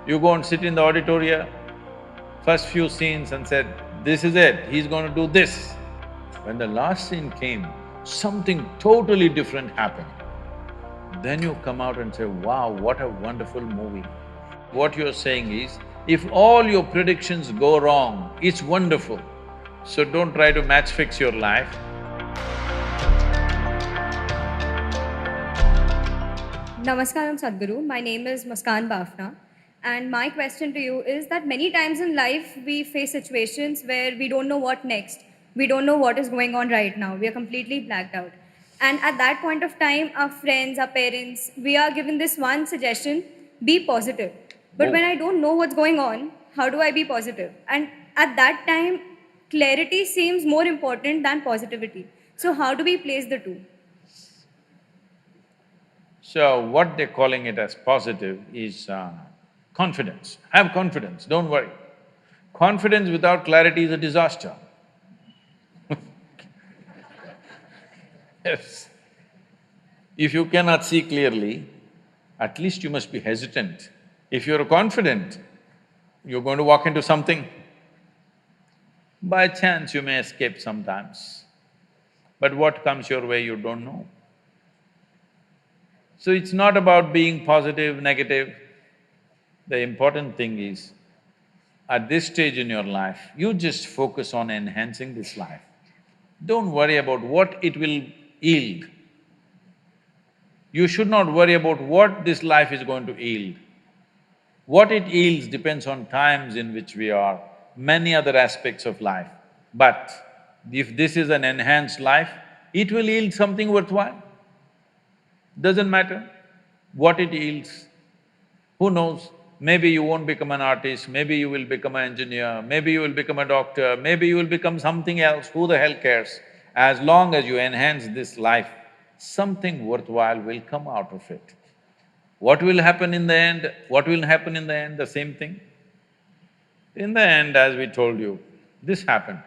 You go and sit in the auditorium, first few scenes and said, this is it, he's going to do this. When the last scene came, something totally different happened. Then you come out and say, wow, what a wonderful movie. What you're saying is, if all your predictions go wrong, it's wonderful. So don't try to match fix your life. Namaskaram Sadhguru, my name is Muskan Bafna, and my question to you is that many times in life we face situations where we don't know what next, we don't know what is going on right now, we are completely blacked out. And at that point of time, our friends, our parents, we are given this one suggestion, be positive. But Oh. when I don't know what's going on, how do I be positive? And at that time, clarity seems more important than positivity. So, how do we place the two? So what they're calling it as positive is confidence. Have confidence, don't worry. Confidence without clarity is a disaster. Yes. If you cannot see clearly, at least you must be hesitant. If you're confident, you're going to walk into something. By chance, you may escape sometimes, but what comes your way, you don't know. So it's not about being positive, negative. The important thing is, at this stage in your life, you just focus on enhancing this life. Don't worry about what it will yield. You should not worry about what this life is going to yield. What it yields depends on times in which we are, many other aspects of life. But if this is an enhanced life, it will yield something worthwhile. Doesn't matter what it yields. Who knows, maybe you won't become an artist, maybe you will become an engineer, maybe you will become a doctor, maybe you will become something else, who the hell cares? As long as you enhance this life, something worthwhile will come out of it. What will happen in the end? What will happen in the end? The same thing. In the end, as we told you, this happened.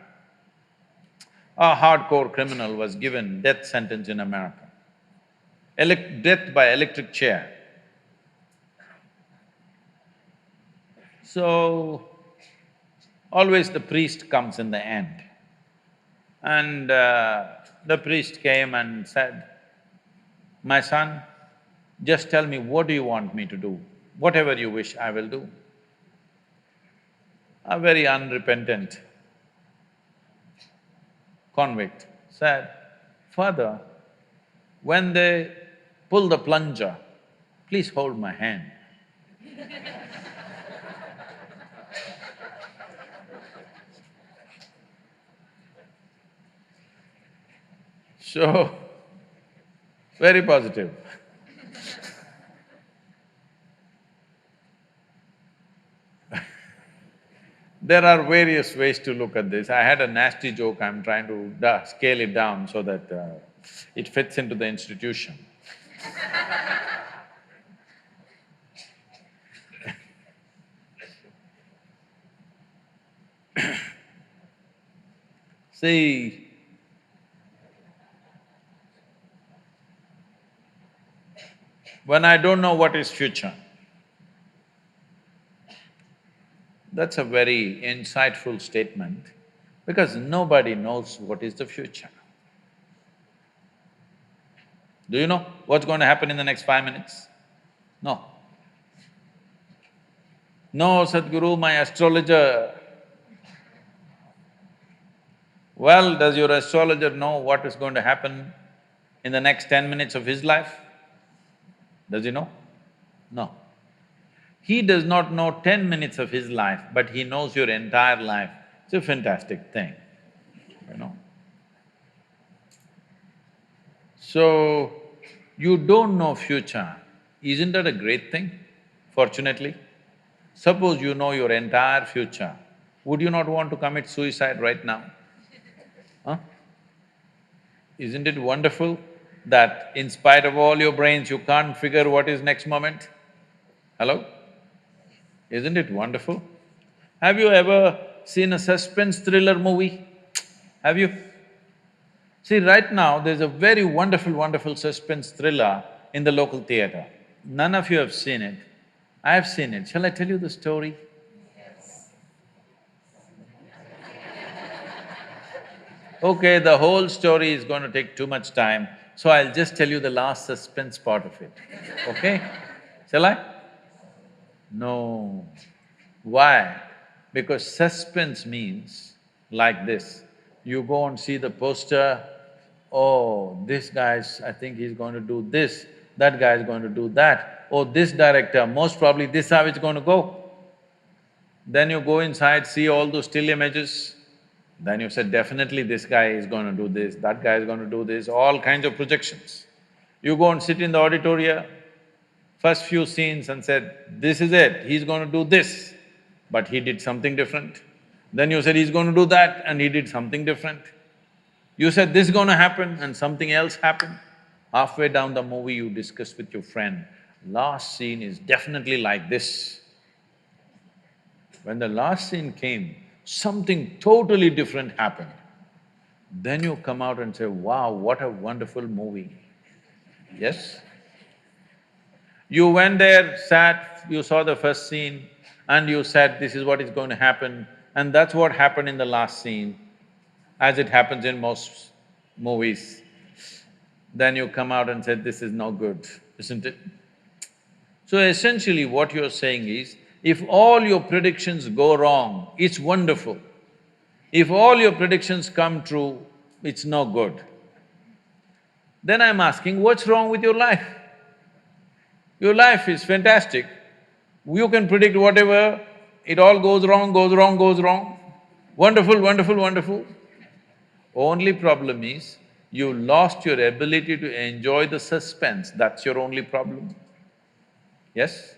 A hardcore criminal was given death sentence in America. Death by electric chair. So, always the priest comes in the end. And the priest came and said, my son, just tell me what do you want me to do? Whatever you wish, I will do. A very unrepentant convict said, Father, when they pull the plunger, please hold my hand. So, very positive. There are various ways to look at this. I had a nasty joke, I'm trying to scale it down so that it fits into the institution. See, when I don't know what is future, that's a very insightful statement because nobody knows what is the future. Do you know what's going to happen in the next 5 minutes? No. No, Sadhguru, my astrologer. Well, does your astrologer know what is going to happen in the next 10 minutes of his life? Does he know? No. He does not know 10 minutes of his life, but he knows your entire life. It's a fantastic thing, you know. So, you don't know future, isn't that a great thing, fortunately? Suppose you know your entire future, would you not want to commit suicide right now? Huh? Isn't it wonderful that in spite of all your brains, you can't figure what is next moment? Hello? Isn't it wonderful? Have you ever seen a suspense thriller movie? Have you? See, right now, there's a very wonderful suspense thriller in the local theatre. None of you have seen it. I have seen it. Shall I tell you the story? Okay, the whole story is going to take too much time, so I'll just tell you the last suspense part of it, okay? Shall I? No. Why? Because suspense means like this, you go and see the poster, oh, this guy's… I think he's going to do this, that guy is going to do that, oh, this director, most probably this how it's going to go. Then you go inside, see all those still images, then you said, definitely this guy is going to do this, that guy is going to do this, all kinds of projections. You go and sit in the auditorium, first few scenes and said, this is it, he's going to do this, but he did something different. Then you said, he's going to do that and he did something different. You said, this is going to happen and something else happened. Halfway down the movie, you discuss with your friend, last scene is definitely like this. When the last scene came, something totally different happened. Then you come out and say, wow, what a wonderful movie. Yes? You went there, sat, you saw the first scene and you said, this is what is going to happen, and that's what happened in the last scene, as it happens in most movies. Then you come out and said, this is no good, isn't it? So essentially what you're saying is, if all your predictions go wrong, it's wonderful. If all your predictions come true, it's no good. Then I'm asking, what's wrong with your life? Your life is fantastic. You can predict whatever, it all goes wrong, goes wrong, goes wrong. Wonderful, wonderful, wonderful. Only problem is, you lost your ability to enjoy the suspense, that's your only problem. Yes?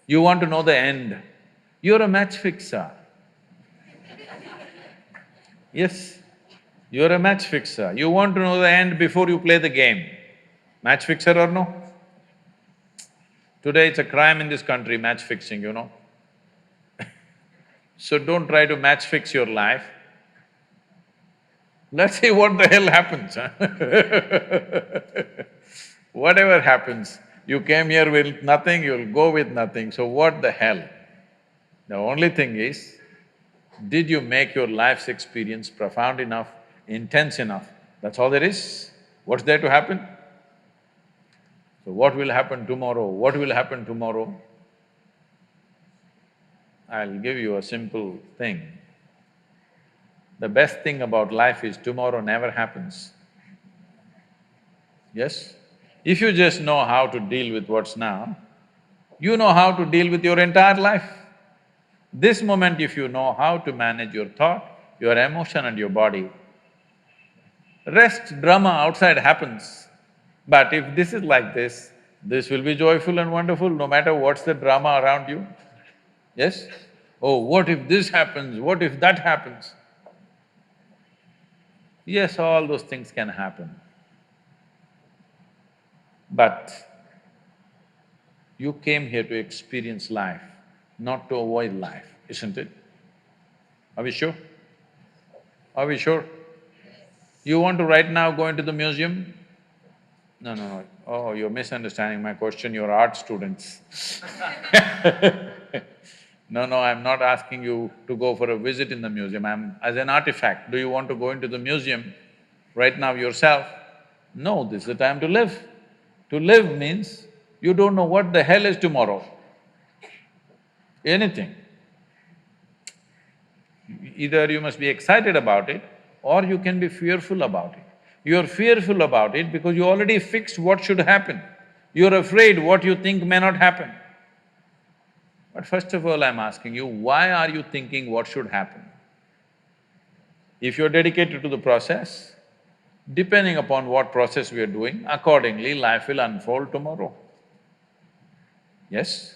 You want to know the end. You're a match fixer. Yes, you're a match fixer. You want to know the end before you play the game. Match fixer or no? Today it's a crime in this country, match fixing, you know. So don't try to match fix your life. Let's see what the hell happens, huh? Whatever happens, you came here with nothing, you'll go with nothing, so what the hell? The only thing is, did you make your life's experience profound enough, intense enough? That's all there is. What's there to happen? So what will happen tomorrow? What will happen tomorrow? I'll give you a simple thing. The best thing about life is tomorrow never happens. Yes? If you just know how to deal with what's now, you know how to deal with your entire life. This moment if you know how to manage your thought, your emotion and your body, rest drama outside happens. But if this is like this will be joyful and wonderful no matter what's the drama around you. Yes? Oh, what if this happens, what if that happens? Yes, all those things can happen. But you came here to experience life, not to avoid life, isn't it? Are we sure? Are we sure? You want to right now go into the museum? No, no, no. Oh, you're misunderstanding my question, you're art students. No, no, I'm not asking you to go for a visit in the museum, I'm… as an artifact, do you want to go into the museum right now yourself? No, this is the time to live. To live means you don't know what the hell is tomorrow. Anything. Either you must be excited about it or you can be fearful about it. You're fearful about it because you already fixed what should happen. You're afraid what you think may not happen. But first of all, I'm asking you, why are you thinking what should happen? If you're dedicated to the process, depending upon what process we are doing, accordingly life will unfold tomorrow. Yes?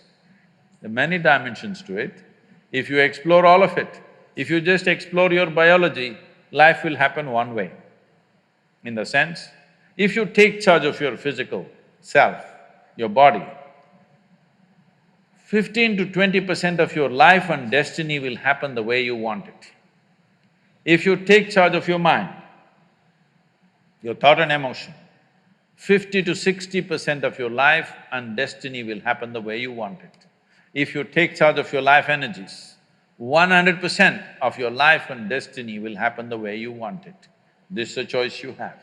There are many dimensions to it. If you explore all of it, if you just explore your biology, life will happen one way. In the sense, if you take charge of your physical self, your body, 15 to 20% of your life and destiny will happen the way you want it. If you take charge of your mind, your thought and emotion, 50 to 60% of your life and destiny will happen the way you want it. If you take charge of your life energies, 100% of your life and destiny will happen the way you want it. This is a choice you have.